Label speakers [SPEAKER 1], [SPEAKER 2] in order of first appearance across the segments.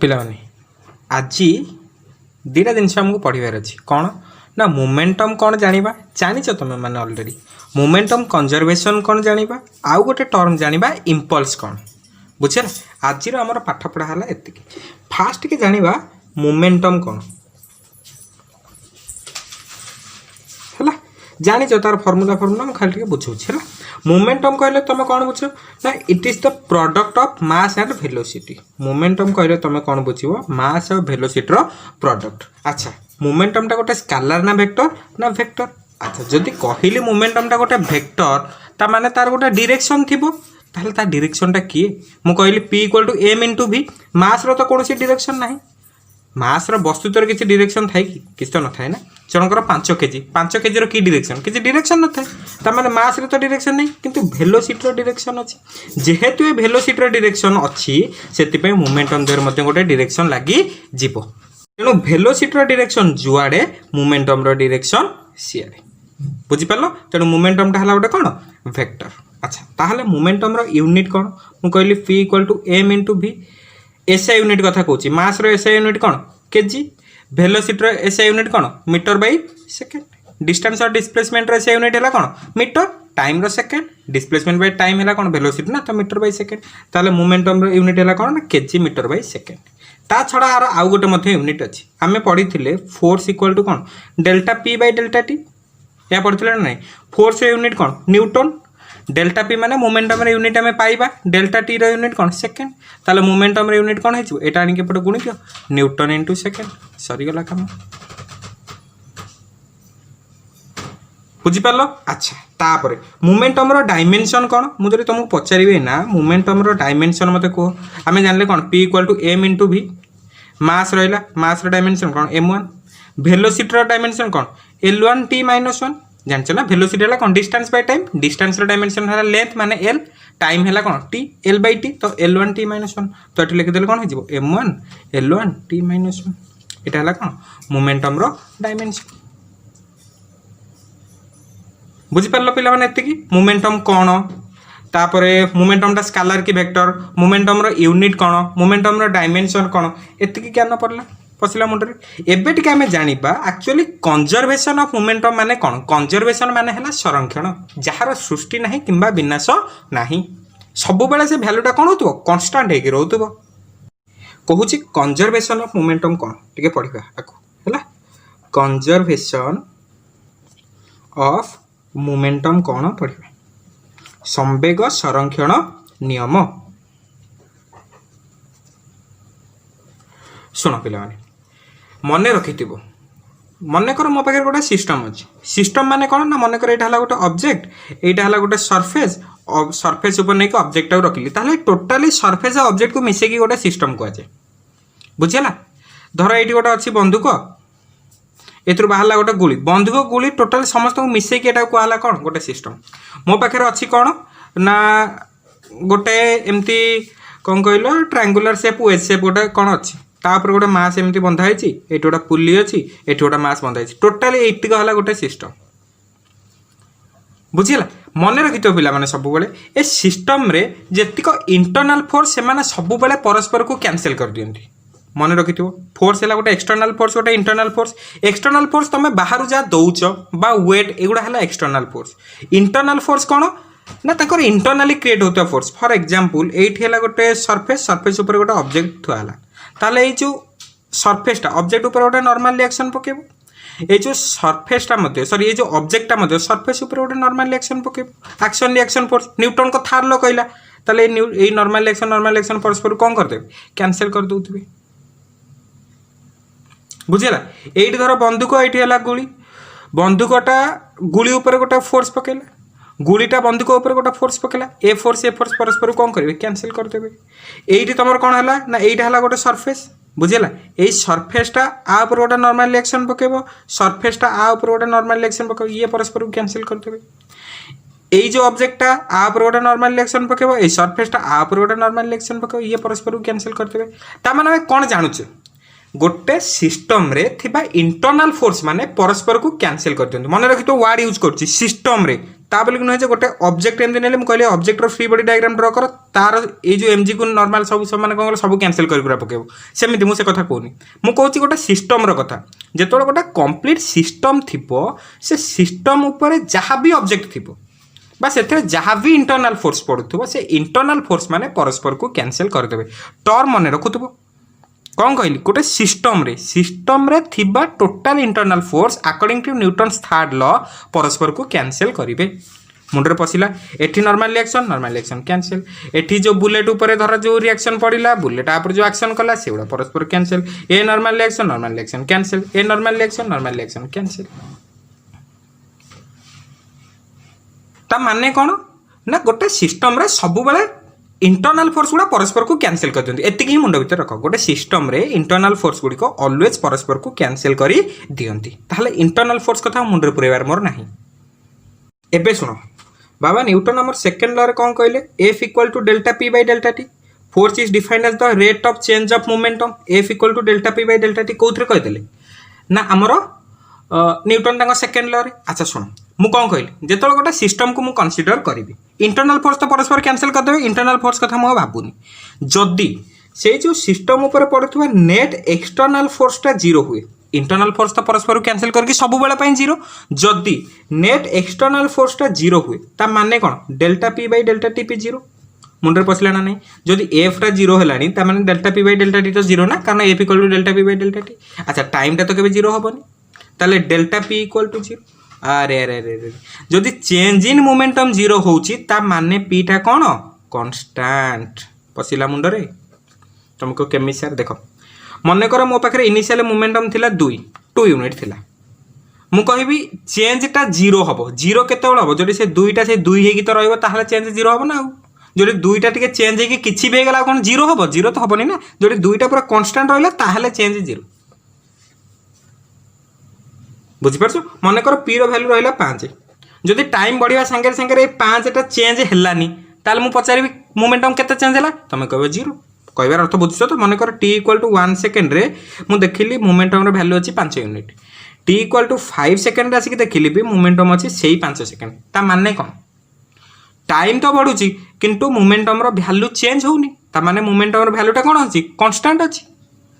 [SPEAKER 1] पिलाने आज दीटा जिनस आमको पढ़ार अच्छी कौन ना मोमेंटम कौन जानिबा जानिଛ तुम मैंने ऑलरेडी मोमेंटम कंजर्वेशन कौन जानिबा आउ गोटे टर्म जानिबा इम्पल्स कौन बुझे आज आमर पाठ पढ़ा है एति फास्ट के जानिबा मोमेंटम कौन है जानिଛ तार फर्मुला फर्मुला खाली बुझाऊँ है मोमेंटम कहले तुम कौन बुझ ना it is the product of mass and velocity momentum कहले तुम कौन बुझ मास और वेलोसिटी प्रोडक्ट अच्छा मोमेंटम टा गोटे स्केलर ना वेक्टर ना वेक्टर अच्छा जदि कहली मोमेंटम टा गोटे वेक्टर ता माने तार गोटे डायरेक्शन थिबो ताहले ता डायरेक्शन टा किए मु कहली p = m * v मास रो तो कोनोसी डायरेक्शन नाही मास रो वस्तु तर किसी डायरेक्शन थाई कि किछ तो न थाए ना जनकर 5 केजी रो की डायरेक्शन किसी डायरेक्शन न थाए ता माने मास रे तो डायरेक्शन नहीं किंतु वेलोसिटी रो डायरेक्शन अछि जेहेतु ए वेलोसिटी रो डायरेक्शन अछि सेति पे मोमेंटम देर मध्ये गोटे डायरेक्शन लागि जीवो तेणु वेलोसिटी रो डायरेक्शन जुआडे मोमेंटम रो डायरेक्शन सिआडे बुझी पालो तेणु मोमेंटम टा हला गोटे कोन वेक्टर अच्छा ताहले मोमेंटम रो यूनिट कोन मु कहली p = m * v SI unit कथा कहूँ मास रो एसआई यूनिट कौन केजी वेलोसिटी रो एसआई यूनिट कौन मीटर बाय सेकेंड डिस्टेंस और डिस्प्लेसमेंट रो एसआई यूनिट है कौन मीटर टाइम रो सेकेंड डिस्प्लेसमेंट बाय टाइम है कौन वेलोसिटी ना तो मीटर बाय सेकेंड ताले मोमेंटम रो यूनिट है कौन ना केजी मीटर बाय सेकेंड ता छड़ा आर आउ गोटे मथे यूनिट अछि आमे पढ़ी थिले फोर्स = कौन delta p by delta t या पढ़िथिले ना नहीं फोर्स रो यूनिट कौन न्यूटन डेल्टा पी माने मोमेंटम रे यूनिट आमे पाइबा डेल्टा टी रो यूनिट कौन सेकेंड ताले मोमेंटम रे यूनिट कौन हेछु एटा आनी के पटे गुणी दियो न्यूटन इनटू सेकेंड सरी गला काम बुझी पालो अच्छा तापरे मोमेंटम रो डायमेंशन कौन मु जरी तुमको पचारिबे ना मोमेंटम रो डायमेंशन मते को आमे जानले कौन p = m * v मास रहिला मास रो डायमेंशन कौन m1 वेलोसिटी रो डायमेंशन कौन l1 t - 1 जानछ ना वेलोसिटी है कौन डिस्टेंस बाय टाइम डिस्टेंस रो डायमेंशन है लेंथ माने l टाइम है कौन t l/t तो l1 t - 1 तो एठी लिख देले कौन हो जिवो m1 l1 t - 1 एटा है कौन मोमेंटम रो डायमेंशन बुझी पारलो पिला माने एति की मोमेंटम कौन तापरे मोमेंटम टा स्केलर की वेक्टर मोमेंटम रो यूनिट कौन मोमेंटम रो डायमेंशन कौन एति की ज्ञान पड़ला पसला मुंडरे एबे टिके हमें जानिबा एक्चुअली कंजर्वेशन ऑफ मोमेंटम माने कौन कंजर्वेशन माने हला संरक्षण जहार सृष्टि नाही किंबा विनाश नाही सब बेले से वैल्यूटा कौन होतबो कांस्टेंट हे कि रहतबो कहूची कंजर्वेशन ऑफ मोमेंटम कौन टिके पढिबा आको हला कंजर्वेशन ऑफ मोमेंटम कौन पढिबा संवेग संरक्षण नियम सुनो पिला माने मने रखिथिबो मने कर मो पाखे गोटे सिस्टम अच्छी सिस्टम माने कौन ना मन कर ये गोटे ऑब्जेक्ट यहाँ है गोटे सरफेस सरफेस ऊपर नहीं ऑब्जेक्ट रखिली ताहले टोटाली सरफेस ऑब्जेक्ट को मिसेकी गोटे सिस्टम कहुए बुझेगा धर ये गोटे अच्छी बंदूक एथुर बाहर गोटे गुली बंदूक गुली टोटाल समस्त को मिसेकी एटा कहला कौन गोटे सिस्टम मो पाखे अच्छी कौन ना गोटे एमती कौन कहल ट्रायंगुलर शेप वेज शेप गोटे कौन अच्छी तापर गोटे मास एमती बंधा है ये गोटे पुली अच्छी ये गोटे मास बंधा है टोटाली एटिक है गोटे सिस्टम बुझीला मन रखि पिला माने सब बेले ए सिस्टम रे जेतिक इंटरनल फोर्स से सब बेले परस्पर को कैंसिल कर दियंती मन रखि फोर्स है गोटे एक्सटर्नल फोर्स गोटे इंटरनल फोर्स तुम बाहर जा दौच बा वेट एगुड़ा है एक्सटर्नल फोर्स इंटरनल फोर्स कौन ना तक इंटरनाली क्रिएट होता फोर्स फॉर एग्जांपल एठी है गोटे सरफेस सरफेस ऊपर गोटे ऑब्जेक्ट थुआला ताले ये जो सरफेसटा ऑब्जेक्ट ऊपर गोटे नॉर्मल रिएक्शन पकेबो ये जो सरफेसटा मध्य सॉरी ये जो ऑब्जेक्टटा मध्य सरफेस ऊपर गोटे नॉर्मल रिएक्शन पकेबो एक्शन रिएक्शन फोर्स न्यूटन को थार लो कहला ताले ये नॉर्मल रिएक्शन परस्पर कौन कर देबे कैंसिल कर दोउतबे बुझिला एठी धर बंदूक एठी हला गुली बंदूकटा गुली ऊपर गोटे फोर्स पकेला गुलीटा बंदूक ऊपर गोटे फोर्स पकेला ए फोर्स परस्पर कौन करेंगे कैंसिल करदेवे ये तुम कौन है ना यहाँ है गोटे सरफेस बुझेगा यही सरफेसटा आ ऊपर गोटे नॉर्मल रिएक्शन पकेबो सरफेसटा आ ऊपर गोटे नॉर्मल रिएक्शन पकेबो ये परस्पर को कैंसिल करदेवे यही जो ऑब्जेक्टटा आ ऊपर गोटे नॉर्मल रिएक्शन पकेबो ए सरफेसटा आ ऊपर गोटे नॉर्मल रिएक्शन पकेबो ये परस्पर को कैंसिल करदेवे ता माने हमें कौन जानुचे गोटे सिस्टम रे थिबा इंटरनल फोर्स माने परस्पर को कैंसिल कर दियंतु मन रखि तो वर्ड यूज करछि सिस्टम रे ता बोलिक नुहे जे गोटे ऑब्जेक्ट एमती नेले मुझे ऑब्जेक्टर फ्री बॉडी डायग्राम ड्र कर तार ये जो एमजी को नॉर्मल सब सब माने कौन सब कैंसिल कर पकेब सेमती मुझे कथा कहूनी मुझे कहूँ गोटे सिस्टम कथा जो गोटे कंप्लीट सिस्टम थी से सिस्टम उपर जहाँ भी ऑब्जेक्ट थी बा से जहाँ भी इंटरनल फोर्स पड़ुव से इंटरनल फोर्स माने परस्पर को कैंसिल करदे टर्म मन रखुव कौन कहली गोटे सिस्टम रे थिबा total internal force according to Newton's third law परस्पर को कैंसिल करेंगे मुंडे पशिला एठी नॉर्मल रिएक्शन कैंसिल एठी जो बुलेट ऊपर धर जो रिएक्शन पड़िला बुलेट आप जो एक्शन कला से परस्पर cancel a normal reaction cancel a normal reaction cancel ता माने कौन ना गोटे सिस्टम रे सब बेले इंटरनल फोर्स गुड़ा परस्पर को कैंसिल कर दियंती एतिक ही मुंड भीतर रख गोटे सिस्टम रे इंटरनल फोर्स गुड़ी को ऑलवेज परस्पर को कैंसिल करी दियंती ताहले इंटरनल फोर्स कथा मुंड रे पुरेबार मोर नाही एबे सुनो बाबा न्यूटन हमर सेकंड लॉ रे कोन कहले F equal to delta P by delta T force is defined as the rate of change of momentum F equal to delta P by delta T कोथरे कह देले ना हमरो न्यूटन तांको सेकंड लॉ रे अच्छा सुनो मु कौन कहली जो गोटे सिस्टम को मुझे कनसीडर करी इंटरनल फोर्स तो परस्पर कैंसिल करदे इंटरनल फोर्स कथा मुझे भावुनी जदि से जो सिस्टम उपर पड़ुवा नेट एक्सटर्नल फोर्सटा जीरो हुए इंटरनल फोर्स तो परस्पर कैंसिल करके सब बेले जीरो जदि नेट एक्सटर्नल फोर्सटा जीरो हुए ता माने कौन delta P by delta T P zero मुंडे पशिला ना नहीं जदि एफटा जीरो है तार delta P by delta T तो जीरो ना कारण F equal to delta P by delta T अच्छा टाइमटा तो केबे जीरो हेनी ताले delta P equal to zero अरे अरे अरे जदि चेंज इन मोमेंटम जीरो होउची ता माने पीटा कौन कांस्टेंट पशिला मुंडरे तुमको केमिस्ट्री सर देख मन कर मो पाखे इनिशियल मोमेंटम थिला 2 यूनिट थिला मु कहबी चेंजटा जीरो हम जीरो केतेबेल हम जदि से दुईटा से 2 हेगी तो रहिबो ताहले चेंज जीरो हम ना जदि दुईटा टिके चेंज हेगी किछि भी गला कोन जीरो हम जीरो तो हबनी ना जदि दुईटा पूरा कांस्टेंट रहला ताहले चेंज जीरो बुझिपार मन कर पी रैल्यू रहा 5 जदि टाइम बढ़िया सांगे सांगे 5टा चेंज है ताल मु पचारि मोमेंटम केते चेंज है तुम कह जीरो कहबार अर्थ बुझ तो मन कर टी इक्वल टू 1 सेकेंड रे मु देखिली मोमेंटम वैल्यू अच्छी 5 unit T equal to 5 second आसिक देखिली भी मोमेंटम अच्छी से 5 सेकेंड ता माने कौन टाइम तो बढ़ुची किंतु मोमेंटम वैल्यू चेंज होनी ता माने मोमेंटम वैल्यूटा कौन अच्छी कांस्टेंट अच्छी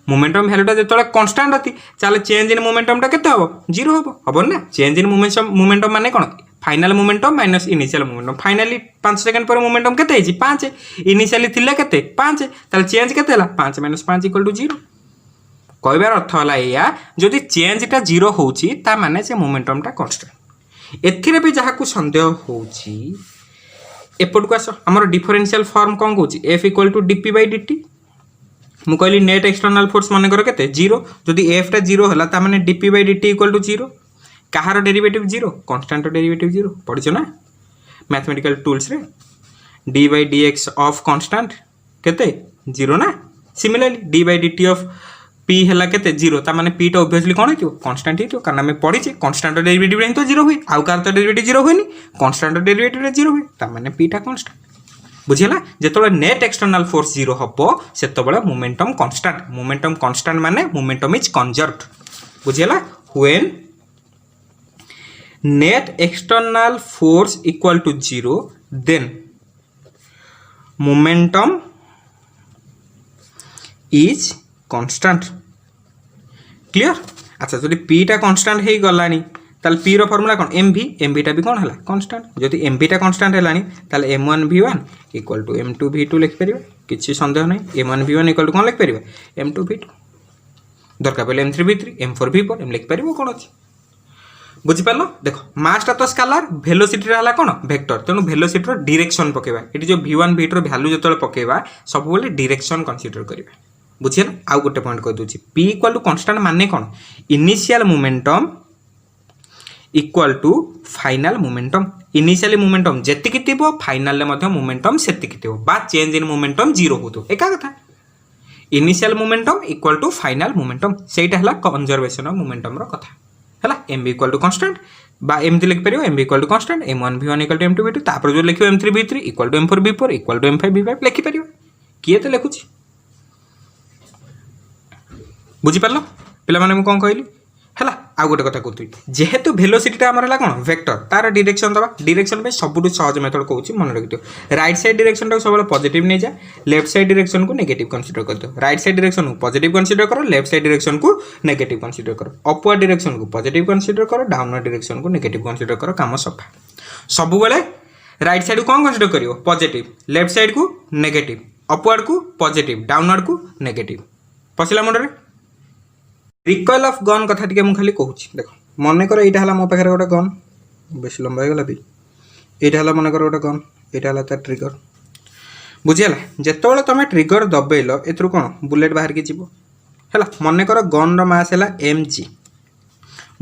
[SPEAKER 1] मोमेंटम वैल्यूटा जो कांस्टेंट अच्छी चले चेंज इन मोमेंटमटा केते हम जीरो हम ना चेंज इन मोमेंटम माने कौन final momentum minus initial momentum finally 5 second पर मोमेंटम केते 5 इनिशियली थिले केते 5 ताले चेंज केते हला 5 माइनस 5 इक्वल टू 0 कहबार अर्थ हला या जदि चेंजटा जीरो होउची ता माने से मोमेंटमटा कांस्टेंट एथिरे भी जहाकू संदेह होउची एपट को आस हमर डिफरेंशियल फॉर्म कोन कहूची F equal to dp by dt मु कहली नेट एक्सटर्नल फोर्स मन कर केते 0 जदि F टा 0 हला ता माने dp by dt equal to 0 कहार डेरिवेटिव 0 कांस्टेंट डेरिवेटिव 0 पढ़िछ ना मैथमेटिकल टूल्स रे d by dx of constant केते 0 ना similarly d by dt of p हला केते 0 ता माने p टा ऑब्वियसली कोन हेतियो कांस्टेंट हेतियो कारण हम पढ़िछ कांस्टेंट डेरिवेटिव रे तो 0 हुई आउ कार तो डेरिवेटिव 0 होइनी कांस्टेंट डेरिवेटिव रे 0 हुई ता माने p टा कांस्टेंट बुझिला जेतोले नेट एक्सटर्नल फोर्स 0 हबो सेतोबेले मोमेंटम कांस्टेंट माने मोमेंटम इज कंजर्व्ड बुझिला when net external force equal to 0 then momentum is constant clear अच्छा जदि p टा कांस्टेंट हे गलानी ताल p रो फार्मूला कोन mv टा भी कोन हला कांस्टेंट जदि mv टा कांस्टेंट हेलानी ताल m1 v1 equal to m2 v2 लिख परिबा किछि संदेह नै m1 v1 इक्वल टू कोन लिख परिबा m2 v2 दरकार पले m3 v3 m4 v4 m लिख परिबो कोन अछि बुझिपार देख मासटा तो स्केलार वेलोसिटी रहा कौन वेक्टर तेणु वेलोसिटी डायरेक्शन पकेबा ये जो v1 v2 वैल्यू जो पकेबा सब बेले डायरेक्शन कंसीडर करबा बुझे ना आउ गोटे पॉइंट कह दूची p इक्वल टू कांस्टेंट माने कौन initial momentum equal to final momentum initially momentum जेतिकी थिबो फाइनल मध्ये मोमेंटम सेतिकी थिबो बा चेंज इन मोमेंटम 0 होतो एका कथा initial momentum equal to final momentum सेटा हला कंजर्वेशन ऑफ मोमेंटम रो कथा है mv इक्वल टू कांस्टेंट बा एमती लिख पारियो mv equal to constant m1 v1 equal to m2 v2 तापर जो लिखियो m3 v3 equal to m4 v4 equal to m5 v5 लिखि पारियो किए तो लिखुची बुझी पारलो पिला माने मु कोन कहली हला आउ गोटे कथा कहती जेहेतु भेलोसिटीटा आमर है कौन वेक्टर तार डायरेक्शन दबा डायरेक्शन पे सबुठ सहज मेथड कहूँ मन रखियो राइट साइड डायरेक्शन टाक सब पॉजिटिव नहीं जा लेफ्ट साइड डायरेक्शन को नेगेटिव कंसीडर कर दो राइट साइड डायरेक्शन को पॉजिटिव कंसीडर करो लेफ्ट साइड डायरेक्शन को नेगेटिव कंसीडर करो अपवर्ड डायरेक्शन को पॉजिटिव कंसीडर करो डाउनवर्ड डायरेक्शन को नेगेटिव कंसीडर करो काम सफा सब बेले राइट साइड को कौन कंसीडर करियो पॉजिटिव लेफ्ट साइड को नेगेटिव अपवर्ड को पॉजिटिव डाउनवर्ड को नेगेटिव पशिला मुंडरे रिकॉइल ऑफ गन कथा टिके खाली कहूँ देख मन कर यहाँ मो पाखे गोटे गन बेस लंबा हो गला भी यहाँ मन कर गोटे गन यहाँ तार ट्रिगर बुझीगला जिते तुम ट्रिगर दबेल ए कौन बुलेट बाहर की जीव है मन कर गन रस है mg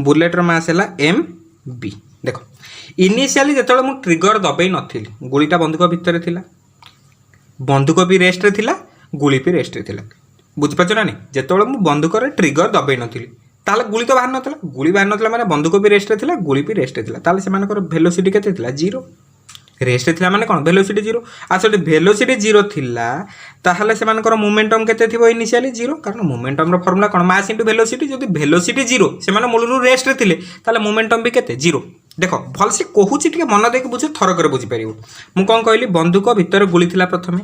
[SPEAKER 1] बुलेट रस है mb देख इनिशियली जो मुझे ट्रिगर दबे नी गुड़ीटा बंदूक भितर थिला बंदूक भी रेस्ट थिला गुली भी रेस्ट थिला बुझीपार ना नहीं जिते मुझे बंदूक ट्रिगर दबे नी ताले गुली तो बाहर नाला गुली बाहर नाला माने बंदूक भी रेस्ट थिला गुली भी रेस्ट थिला ताले से भेलोसिटी केते थिला जीरो रेस्ट थिला माने कौन भेलोसिटी जीरो आसो भेलोसिटी जीरो थिला ताहले से मोमेंटम केते थिबो इनिशियली जीरो कारण मोमेंटम रो फार्मूला कौन मास इनटू भेलोसिटी जदि भेलोसिटी जीरो से माने मूलरू रेस्ट थिले ताले मोमेंटम भी केते जीरो देख भलसे कहूँ टे मन देख बुझे थरक बुझी पार मुझे कौन कहली बंदूक भितर गुली थिला प्रथमे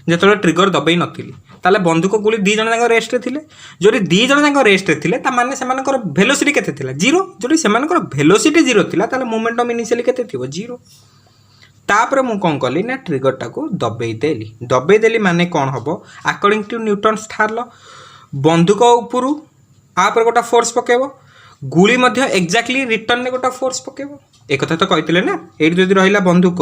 [SPEAKER 1] जो ट्रिगर दबे नी ताले बंदूक गुली दी जन जाक रेस्ट थे जो दी जन जाक रेस्ट थे ताने से भेलोसिटी केते थिला जीरो जो से भेलोसिटी जीरो थिला ताले मोमेंटम इनिशियली केते थिबो जीरो तापर मु कौन कली ना ट्रिगर टाको दबे देली माने कौन हम अकॉर्डिंग टू न्यूटन्स थार ल बंदूक उपरू आपर गोटा फोर्स पकेब गुली मध्य एक्जाक्टली रिटर्न ने गोटा फोर्स पकेब एक कथा तो कहते ना ये जब रहा बंदूक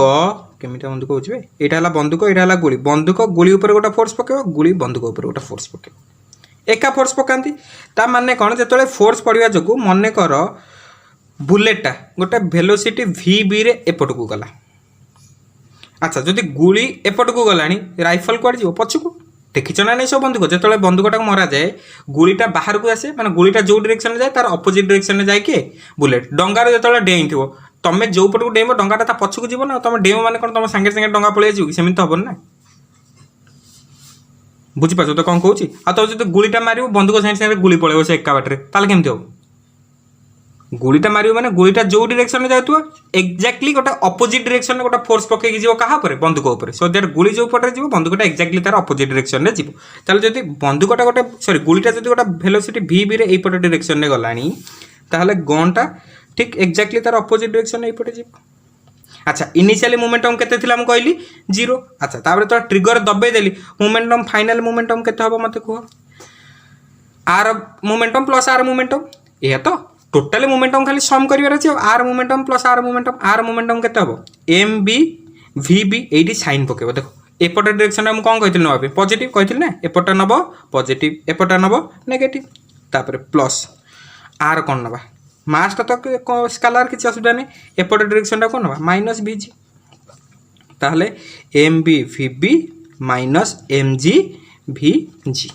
[SPEAKER 1] केमी बंदूक हो यहाँ बंदूक यहाँ गुली बंदूक गुली उपर गोटा फोर्स पकेब गुली बंदूक उपर गोटा फोर्स पकेब एका फोर्स पकाती ता माने कौन जो फोर्स पड़ा जो मन कर बुलेटा गोटे भेलोसिटी vb रे एपट को गला अच्छा जदि गुली एपट को गला राइफल कौन जी पछकू देखिच ना नहीं सब बंदूक जो बंदूकटा मरा जाए गुलीटा बाहर को आसे माने गुलीटा जो डायरेक्शन जाए तार अपोजिट डायरेक्शन में जाए बुलेट डंगार जो डेई थो तुम जो पट को डेब डंगाटा पछकू जीव ना तुम डेब मैंने कौन तुम सांगे सांगे डंगा पलि आसो सेमती तो हम ना बुझीपार तो कौन कहूँ आ तो जो गुलीटा मार बंदूक सांगे सांगे गुली पलैब से एका बाटे ताले केमती हम गुलीटा मार मैंने गुलीटा जो डायरेक्शन में जाए एक्जाक्टली गोटे अपोजिट डायरेक्शन में गोटे फोर्स पकई जीव क्या बंदूक उपर सो दैट गुली जो पटे जीव बंदूकटा एक्जाक्टली तार अपोजिट डायरेक्शन में जीव ताले जदि बंदूकटा गोटे सॉरी गुलीटा जदि गोटे भेलोसिटी vb रे एपट डायरेक्शन में गलानी ताहले गनटा ठीक एक्जाक्टली तार अपोजिट डायरेक्शन में एपटे जीव अच्छा इनिशियली मोमेंटम केते थिला म कहली जीरो अच्छा तापर तो ट्रिगर दबे देली मोमेंटम फाइनल मोमेंटम केते हबो मते कह आर मोमेंटम प्लस आर मोमेंटम या तो टोटाली मोमेंटम खाली सम करिवार अछि आर मोमेंटम प्लस आर मोमेंटम केते हबो mb vb एडी साइन पकेबो देखो एपट डायरेक्शन हम कौन कहथिल नबा पॉजिटिव कहथिल ना एपट नब पॉजिटिव एपट नब नेगेटिव तापर प्लस आर कौन नबा मासटा तो स्केलार किसी असुविधा नहीं एपट डायरेक्शन कौन नबा माइनस vg ताहले mb vb minus mg vg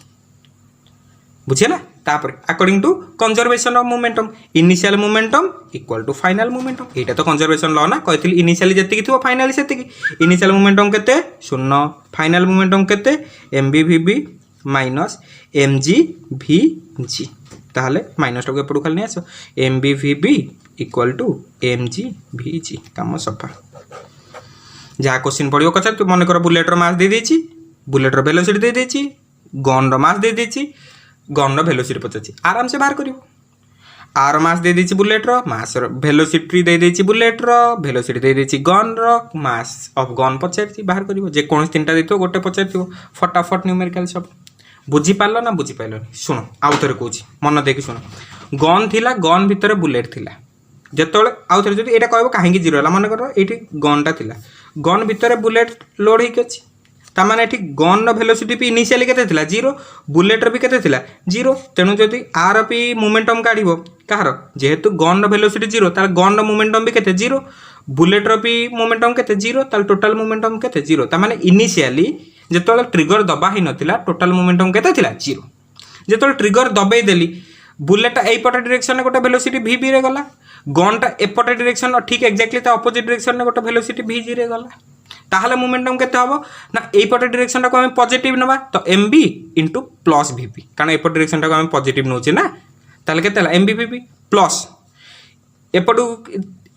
[SPEAKER 1] बुझेला तापर according to conservation of momentum initial momentum equal to final momentum एटा तो कंजर्वेशन लॉ ना कहथिल इनिशियली जति थो फाइनली सेति इनिशियल मोमेंटम केते 0 फाइनल मोमेंटम केते mb vb minus mg vg ताहले माइनस टाको एपटू खाली नहीं आसो mb vb equal to mg vg काम सफा जहाँ क्वेश्चन पड़ो कथा तू मन कर बुलेटर मास दे देछि बुलेटर वेलोसिटी दे देछि गन रो मास दे देछि गन रो वेलोसिटी पचाछि आराम से बाहर करियो आर मास दे देछि बुलेट रो मास रो वेलोसिटी दे देछि बुलेट रो वेलोसिटी दे देछि गन रो मास ऑफ गन पचाछि बाहर करियो जे कोन तीनटा देतो गोटे पचाथियो फटाफट न्यूमेरिकल सब बुझी पारलो ना बुझी पाइलो सुनो आउ थरे कहूछि मन देखि सुनो गन थिला गन भितर बुलेट थिला जेतोले आउ थरे जदि एटा कहबो काहेकि जीरो होला मन करो एठी गनटा थिला गन भितर बुलेट लोड हेकि अछि ता माने एठी गन रो वेलोसिटी पी इनिशियली केते थिला जीरो बुलेट रो भी केते थिला जीरो तेनु जदि आर पी मोमेंटम काढिबो कहार जेहेतु गन रो वेलोसिटी जीरो तार गन रो मोमेंटम भी केते जीरो बुलेट रो भी मोमेंटम केते जीरो तार टोटल मोमेंटम केते जीरो ता माने इनिशियली जेतोले ट्रिगर दबा ही नथिला टोटल मोमेंटम केते थिला जीरो जेतोले ट्रिगर दबे देली बुलेट एपट डायरेक्शन में गोटे वेलोसिटी vb रे गला गनटा एपट डायरेक्शन ठीक एक्जाक्टली ता अपोजिट डायरेक्शन में गोटे वेलोसिटी vg रे गला ताहले मोमेंटम केते हबो ना एपट डायरेक्शन को हम पॉजिटिव नबा तो mb * प्लस vp कारण एपट डायरेक्शन को हम पॉजिटिव नोचे ना ताहले केते हला mb vp प्लस एपटू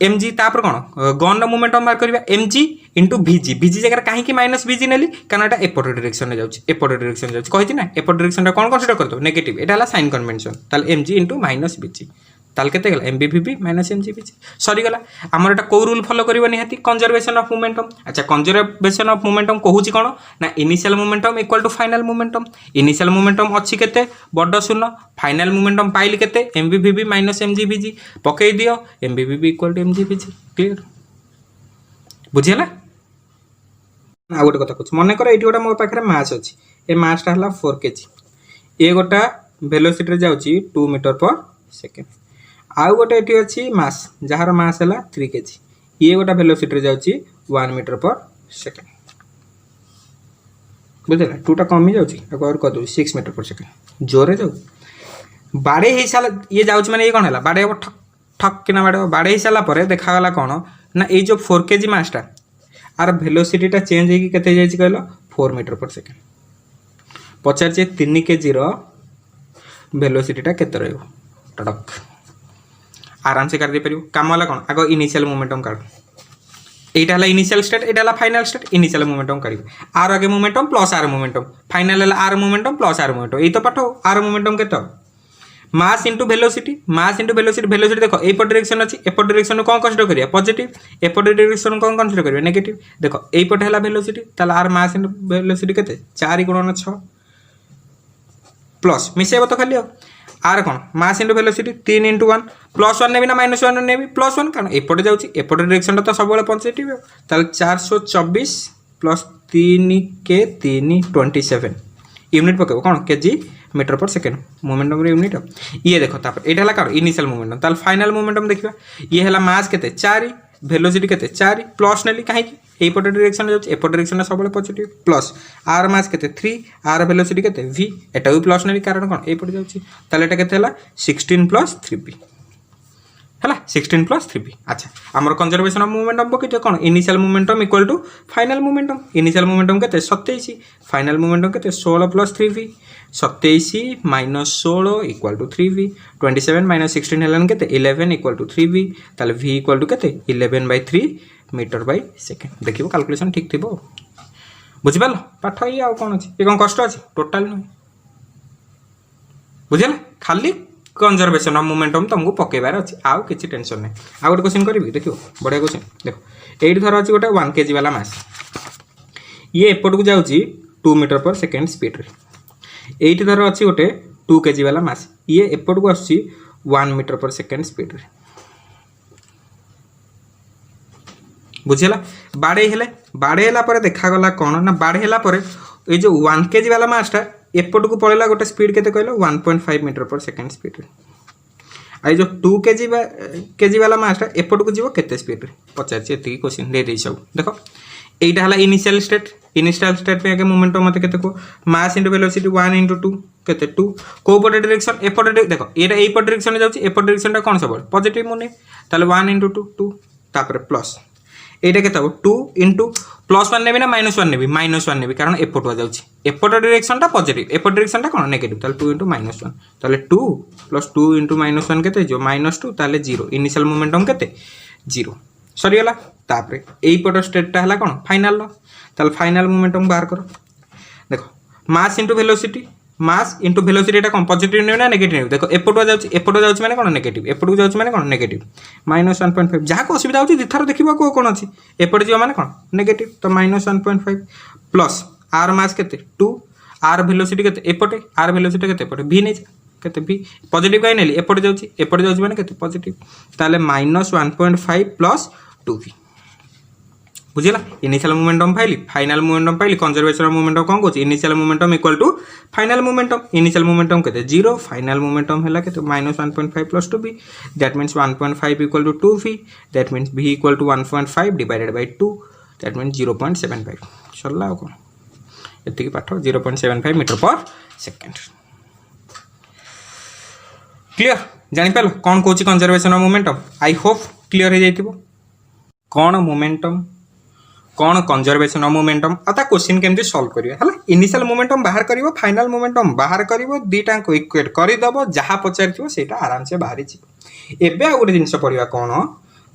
[SPEAKER 1] एम जी तापर कौन गन मोमेंटम मार्क करवा M G into V G V G जगह कहीं माइनस भिजी नेली कारण एटा एपट डायरेक्शन में जाऊँ एपट डायरेक्शन जाऊँ कही ना एपट डायरेक्शन कौन कनसीडर कर दो नेगेटिव एटा साइन कन्वेंशन ताल M G into minus V G ताल के M B V minus M G V सरीगला आमर एटा कौ रूल फॉलो करिवो निहाती कंजर्वेशन ऑफ मोमेंटम अच्छा कंजर्वेशन ऑफ मोमेंटम कहूची कौन ना initial momentum equal to final momentum initial momentum अच्छी केते बड़ शून्य फाइनल मोमेंटम पाइली केते M B V minus M G V पकई दियो M B V equal to M G भी क्लियर बुझीला आ गोटे कथा कहूँ मन कर ये गोटा मो पाखे मास अच्छी ए मासटा है 4 kg ये गोटा वेलोसिटी जाऊँगी 2 मीटर पर सेकेंड आउ गोटे ये अच्छी मास जार मास है 3 kg ये गोटा वेलोसिटी जाऊँगी 1 मीटर पर सेकेंड बुझे टूटा कमी जाऊँगी और कर 6 मीटर पर सेकेंड जोरे जाऊ बाड़े हो सारा ये जाऊँ मैंने ये कौन है बाड़े ठक ठक किना बाड़े हो सारापर देखागला कौन ना ये जो 4 kg मासटा आर वेलोसिटीटा चेंज होगी केते जाइछि कहलो 4 मीटर पर सेकेंड पचार 3 kg वेलोसिटीटा केते रहइबो टडक आराम से कर दे परियो काम वाला कौन आगो इनिशियल मोमेंटम काढ एटा हला इनिशियल स्टेट एटा हला फाइनल स्टेट इनिशियल मोमेंटम काढिबो आर आगे मोमेंटम प्लस आर मोमेंटम फाइनल हला आर मोमेंटम प्लस आर मोमेंटम एई तो पाठो आर मोमेंटम केते मास इंटू वेलोसिटी वेलोसिटी देखो एपट डायरेक्शन अच्छी एपट डायरेक्शन कौन कंसीडर करिया पॉजिटिव एपट डायरेक्शन कौन कंसीडर करिया नेगेटिव देखो एपट है वेलोसिटी ताला आर मास इंटू वेलोसिटी केते 4 गुणन 6 प्लस मिसेब तो खाली आर कौन mass into velocity 3 into 1 plus 1 नेबी ना माइनस 1 नेबी प्लस 1 कारण एपट जाउची एपट डायरेक्शन तो सब पॉजिटिव ताले 424 प्लस 3 के 3 27 यूनिट पकेबो कौन केजी मीटर पर सेकेंड मोमेंटम यूनिट ये देखो तापर एटा हला कार इनिशियल मोमेंटम ताल फाइनल मोमेंटम देखिबा ये हला मास केते 4 वेलोसिटी केते 4 प्लस नेली काहे ए पट डायरेक्शन जाउछ ए पट डायरेक्शन सब पॉजिटिव प्लस आर मास केते 3 आर वेलोसिटी केते v एटा भी प्लस नेली कारण कोन ए पट जाउछ ताल एटा केते हला 16 प्लस 3b हला 16 प्लस 3b अच्छा हमर कंजर्वेशन ऑफ मोमेंटम पकेटे कोन initial momentum equal to final momentum initial momentum केते 27 फाइनल मोमेंटम केते 16 plus 3v 27 minus 16 equal to 3v 27 minus 16 हेलन केते 11 इक्वल टू 3v ताले v इक्वल टू केते 11/3 मीटर बाय सेकेंड देखिबो कैलकुलेशन ठीक थिबो बुझि पालो पाठ ई आ कोन अछि ए कोन कष्ट अछि टोटल नै बुझिला खाली कंजर्वेशन ऑफ मोमेंटम तुमको पकेबार अच्छे आउ किसी टेंशन नहीं आ गोटे क्वेश्चन करी देखो बढ़िया क्वेश्चन देखो ये धर अच्छी गोटे 1 kg वाला मास ये एपट को जाऊँगी 2 मीटर पर सेकेंड स्पीड रे ये धर अच्छी गोटे 2 kg वाला मास ये एपट को आसूँ 1 मीटर पर सेकेंड स्पीड रे बुझेला बाड़े पर देखागला कौन ना बाड़े ये जो 1 kg वाला मासटा एपट को पड़ेगा गोटे स्पीड केते कहलो 1.5 मीटर पर सेकेंड स्पीड आई जो 2 kg वाला मासटा एपट को जीवो केते स्पीड पचार एति क्वेश्चन दे दे सब देखो एटा हला इनिशियल स्टेट पे आगे मोमेंटम मते केते को मास इनटू वेलोसिटी 1 इंटू 2 केते 2 को पट डायरेक्शन एपट देखो एटा ए पट डायरेक्शन जाउची एपट डायरेक्शन कोन सब पॉजिटिव मोने ताले 1 इंटू 2 2 तापर प्लस एटा केते 2 इंटू प्लस 1 नेबी ना माइनस 1 नेबी माइनस 1 नेबी कारण एपट आ जाउची एपट डायरेक्शन टा पॉजिटिव एपट डायरेक्शन टा कोन नेगेटिव ताले 2 इंटू माइनस 1 ताले 2 प्लस 2 इंटू माइनस 1 केते जो माइनस 2 ताले 0 इनिशियल मोमेंटम केते 0 सरी गला तापरे एई पट स्टेट टा हला कोन फाइनल ताले फाइनल मोमेंटम बाहर करो देखो मास इंटू वेलोसिटी एटा कोन पॉजिटिव ने ना नेगेटिव देखो एपट जाउची माने कोन नेगेटिव एपट को जाउची माने कोन नेगेटिव माइनस 1.5 जहाँ को असुविधा होची दिथार देखिबा को कोन अछि एपट जियो माने कोन नेगेटिव तो माइनस 1.5 प्लस आर मास केते 2 आर वेलोसिटी केते एपटे आर वेलोसिटी केते एपटे v नै केते v पॉजिटिव काई नेली एपट जाउची माने केते पॉजिटिव ताले माइनस 1.5 प्लस 2v बुझिला इनिशियल मोमेंटम पाइली फाइनल मोमेंटम पाइली कंजर्वेशन ऑफ मोमेंटम कोन कोची initial momentum equal to final momentum initial momentum केते 0 फाइनल मोमेंटम हला केते minus 1.5 plus 2v that means 1.5 equal to 2v that means v equal to 1.5 divided by 2 that means 0.75 सरला को एतिकी पाठ 0.75 मीटर पर सेकंड क्लियर जानि पालो कोन कोची conservation of momentum I hope clear हो जाइतिबो कोन मोमेंटम कौन कंजर्वेशन ऑफ मोमेंटम आता क्वेश्चन केमती सॉल्व करियो हला इनिशियल मोमेंटम बाहर करिवो फाइनल मोमेंटम बाहर करिवो दीटा को इक्वेट करि दबो जहा पचारथियो सेटा आराम से बाहर छी एबे आ गुटे जिंस पड़िया कौन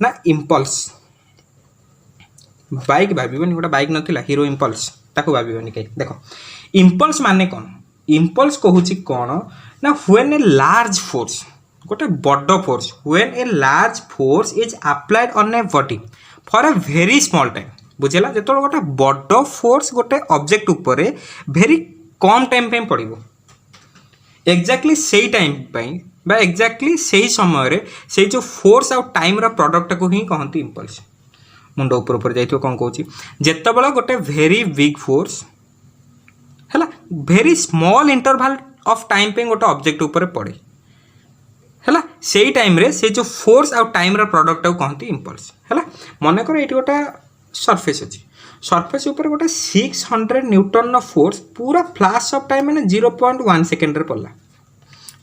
[SPEAKER 1] ना इंपल्स बाइक भाबिबनी गोटे बाइक नथिला हीरो इंपल्स ताको भाबिबनी के देखो इंपल्स माने कौन इंपल्स कहूची कौन ना व्हेन ए लार्ज फोर्स गोटे बड़ force when a large force is applied on a body for a very small time बुझेला जो गोटे बड़ फोर्स गोटे ऑब्जेक्ट ऊपर वेरी कम टाइम पे पड़ो एक्जाक्टली से टाइम बा एक्जाक्टली से समय से जो फोर्स आउ टाइम रो प्रोडक्ट को ही कहते इंपल्स मुंड ऊपर ऊपर जाइयो कौन कहूँ जितेबाला गोटे वेरी बिग फोर्स है very small interval of time पे गोटे ऑब्जेक्ट ऊपर पड़े है से टाइम रे से जो फोर्स आउ टाइम रो प्रोडक्ट को कहते इंपल्स है मन कर ये गोटे सरफेस अच्छी सरफेस ऊपर गोटे 600 न्यूटन फोर्स पूरा फ्लैश ऑफ टाइम मैंने 0.1 सेकेंड रे पड़ला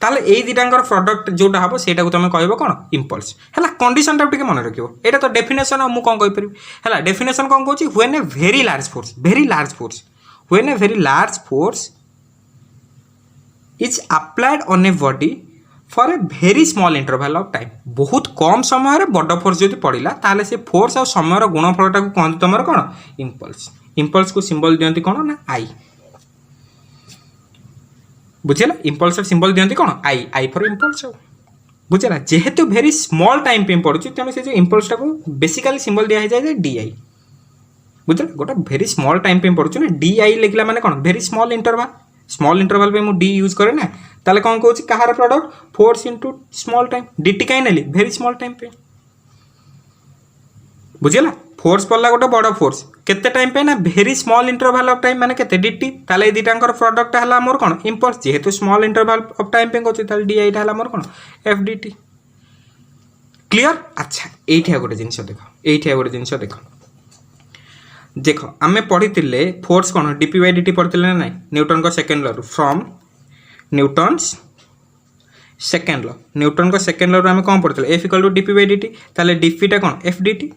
[SPEAKER 1] ताले एई दिटांगर प्रोडक्ट जोटा हबो सेटा को तुम कहबो कोन इंपल्स हैला कंडीशन टा टिके मन रखियो एटा तो डेफिनेशन मु कोन कहि परिबी हैला डेफिनेशन कोन कहूची when a very large force when a very large force is applied on a body for a very small interval of time बहुत कम समय बड़ फोर्स जो पड़ा ताले से फोर्स और समय गुणफलटा को कहते तुम कौन इंपल्स इंपल्स को सिंबल दियंती कौन ना आई बुझेला इंपल्स सिंबल दियंती कौन आई फॉर इंपल्स बुझेला जेहेतु वेरी स्मॉल टाइम पे पड़ुची तेणु से जो इंपल्स को बेसिकली सिंबल दिया जाए डी आई बुझेला गोटे वेरी स्मॉल टाइम पे पड़ुची ना डी आई लिखला माने कौन वेरी स्मॉल इंटरवल पे मु डी यूज करे ना ताले कौन कहूँ कहार product force into small time डी कहीं नेली वेरी स्मॉल टाइम पे बुझेला फोर्स पड़ला गोटे बड़ फोर्स केते टाइम पे ना very small interval of time माने केते डी ताले दीटांकर प्रोडक्ट हला मोर कौन इंपल्स जेहेतु स्मॉल इंटरवल ऑफ टाइम पे कहूँ ताले डी आईटा हला मोर कौन एफ डी टी क्लियर अच्छा एठिया गोटे जिंस देखो देखो आमे पढ़ी फोर्स कौन डीपी बाई डी पढ़ी ना ना न्यूटन का second law from Newton's second law Newton का सेकेंड लॉ आम कौन पढ़ते F equal to DP by D ताले डीपीटा कौन एफ डी टी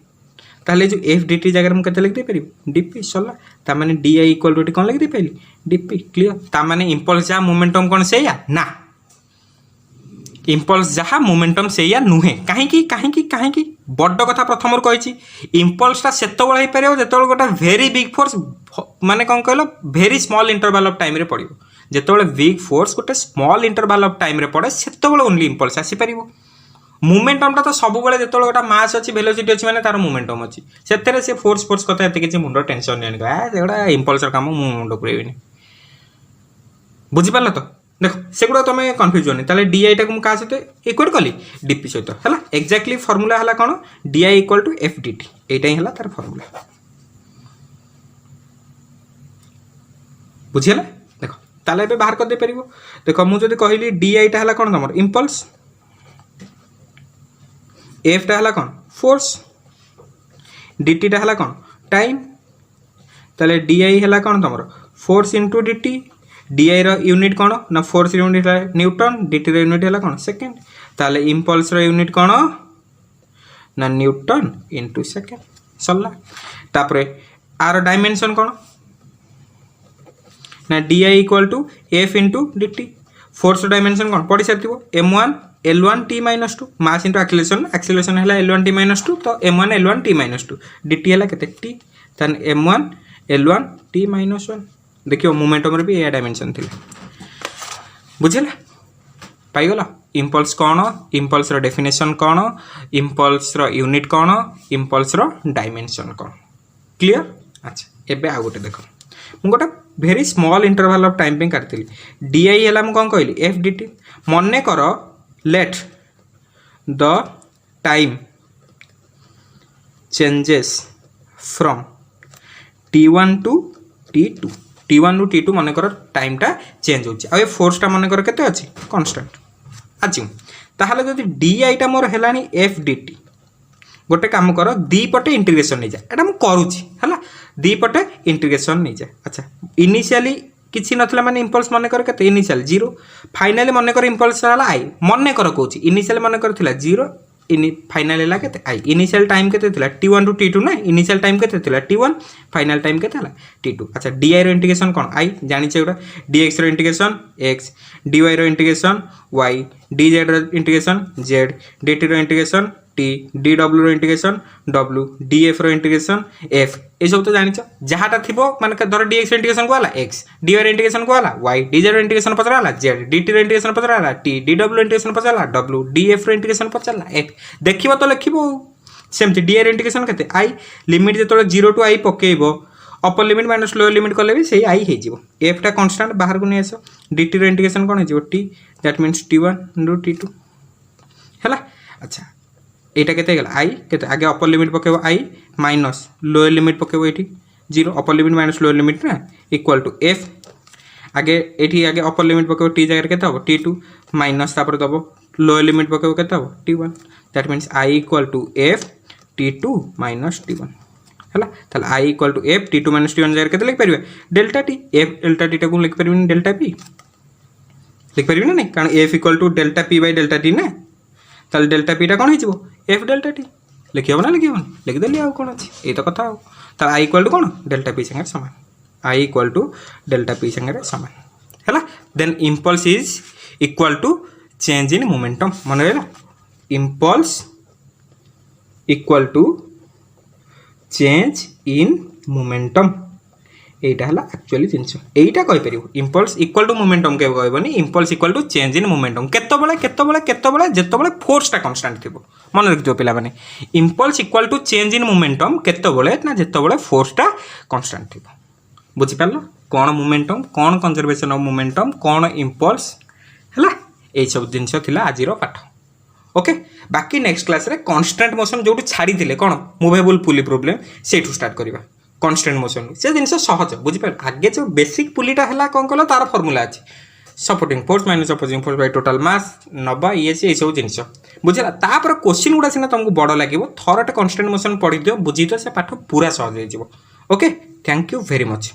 [SPEAKER 1] ताले जो एफ डी टी जगह मुझे लिखी पारि डीपी सरला ताने D I equal to T कौन लिखी पारि डीपी क्लियर ताने इंपल्स जहाँ मोमेंटम कौन से ना इंपल्स जहाँ मोमेंटम से नुहे कहीं बड़ कथा प्रथम कही इंपल्सटा से पार जो गोटे वेरी बिग फोर्स माने कौन कहल very small interval of time रे पड़ो जिते बिग फोर्स गोटे स्मॉल इंटरवल ऑफ टाइम रे पड़े से ओनली इंपल्स आसीपर मोमेंटमटा तो सब जो गोटे मास अच्छी वेलोसिटी अच्छी माने तार मोमेंटम अच्छी से फोर्स कथा एत किसी मुंड टेंशन नहीं इंपल्सर काम मुंड पुरेबी बुझीपार तो देखो सेगुड़ा तुम कन्फ्यूज होनी ताले डी आई टाक क्या सहित इक्वेट कली डीपी सहित है एक्जाक्टली फर्मूला है कौन D I equal to F D T यही है तार फर्मूला बुझीगला देखो ताले ए बाहर कर दे परिबो देखो मुझे कहली डी आई टा है कौन तुम इंपल्स एफ टा है कौन फोर्स डी टी टा है कौन टाइम ताले डी आई है कौन तुम force into D T D I unit कौन ना फोर्स यूनिट है न्यूटन डी टी यूनिट है कौन सेकेंड ताले इंपल्स यूनिट कौन ना न्यूटन इंटू सेकेंड सरला तापर आर डायमेंशन कौन ना D I equal to F into D T force dimension कौन पढ़ी सारी M one L one T minus two mass into acceleration है L one T minus two तो M one L one T minus two D T है के टी तान M one L one T minus one देखियो momentum रे भी ए डायमेंशन थी बुझेला पाइगला इंपल्स कौन इंपल्स रो डेफिनेशन कौन इंपल्स रो यूनिट कौन इंपल्स रो डायमेंशन कौन क्लियर अच्छा एबे आ गोटे देखो मु गोटे very small interval of time पे काटली डी आई है कौन कहली एफ डी टी मन कर let the time changes from T1 to T2 T1 to T2 मन कर टाइमटा चेंज हो फोर्सटा मन कर केते अच्छी कन्स्टाट आज ताहले जदि डी आईटा मोर हेलानी एफ डी टी गोटे काम कर दी पटे इंटीग्रेशन नहीं जाए एटा मु करूची हला दी पटे इंटीग्रेशन नहीं जाए अच्छा इनिशियली किसी नथला माने इंपल्स मन कर केते इनिशियल 0 फाइनली मन कर इंपल्स हला आई मन कर कहूची इनिशियली मन कर थिला 0 फाइनल है के आई इनिशियल टाइम के t1 टू t2 ना इनिशियल टाइम के t1 फाइनल टाइम के t2 अच्छा डी रो इंटीग्रेशन कौन आई जानिछे एटा dx रो इंटीग्रेशन x dy रो इंटीग्रेशन y dz रो इंटीग्रेशन z dt रो इंटीग्रेशन t dw रो इंटीग्रेशन w df रो इंटीग्रेशन f ए सब तो जानिछ जहाटा थिबो माने धर dx रो इंटीग्रेशन को वाला x dy रो इंटीग्रेशन को वाला y dz रो इंटीग्रेशन पचराला z dt रो इंटीग्रेशन पचराला t dw रो इंटीग्रेशन पचराला w df रो इंटीग्रेशन पचराला f देखिबो तो लिखिबो सेमति dy रो इंटीग्रेशन केते i लिमिट जेतोले 0 टू i पकेइबो upper limit minus lower limit कले भी सही आई हो एफ टा कांस्टेंट बाहर को नहीं आस dt रो इंटीग्रेशन कौन हो t that means t1 into t2 है अच्छा यहाँ के आई के आगे अपर लिमिट पकेब आई माइनस लोअर लिमिट पकेब ये 0 अपर लिमिट माइनस लोअर लिमिट ना इक्वल टू एफ आगे ये आगे अपर लिमिट पकेब टी जगह के t2 माइनस दब लोअर लिमिट पकेब के t1 that means I equal to F t2 minus t1 है ताल I equal to F t2 minus t1 जगह के लिखिपर delta T F delta T टाक लिखिपर डेल्टा पी लिखिपर ना नहीं कारण F equal to delta P by delta T ना ताल डेल्टा पीटा कौन हो एफ डेल्टा टी लिखी ना लिखी लिखिदेली आउ कौन अच्छी ये तो कथा ताल आई इक्वल टू कौन डेल्टा पी संगे सामान I equal to delta P संगे सामान है then impulse is equal to change in momentum मन रहा impulse equal to change in momentum एटा है एक्चुअली जिनस यहीटा कहीपर इम्पल्स इक्वल टू मोमेंटम के कहबनी impulse equal to change in momentum केतबले जितेबाला फोर्सटा कन्स्टांट थी मन रखिथो पिला माने impulse equal to change in momentum केतबले ना जितेबाला फोर्सटा कन्स्टांट थी बुझिपार कौन मोमेंटम कौन कंजर्वेशन ऑफ मोमेंटम कौन इम्पल्स है यही सब जिनस आज पाठ ओके बाकी नेक्स्ट क्लास रे कांस्टेंट मोशन जो छाड़ी थे कौन मूवेबल पुली प्रोब्लेम से स्टार्ट करवा कांस्टेंट मोशन से जिन सहज बुझिपार आगे जो बेसिक पुलीटा है कौन कल तार फर्मूला अच्छे supporting force minus opposing force by total mass नबा ये से सब जिन बुझला तापर क्वेश्चन गुड़ा सीना तुमको बड़ लगे थरटे कांस्टेंट मोशन पढ़ी दियो बुझी तो से पाठ पूरा सहज हो okay thank you very much.